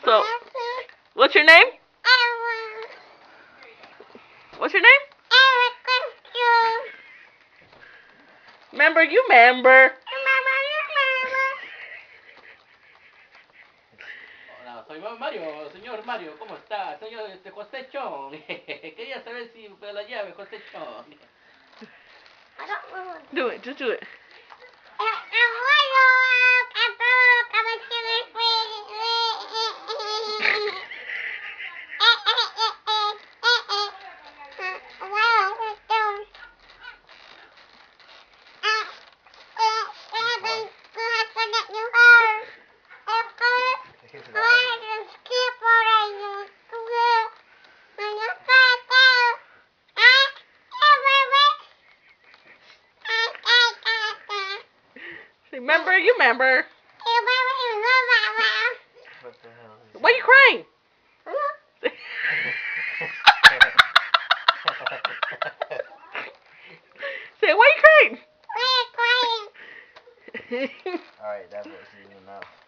So, what's your name? What's your name? Member, you member. Hola, soy Mario, señor Mario, ¿cómo está? Señor José Chong. Quería saber si fue la llave, José Chong. Do it, just do it. Remember, you member. What the hell is Why are you crying? Say, why are you crying? Alright, that voice is enough.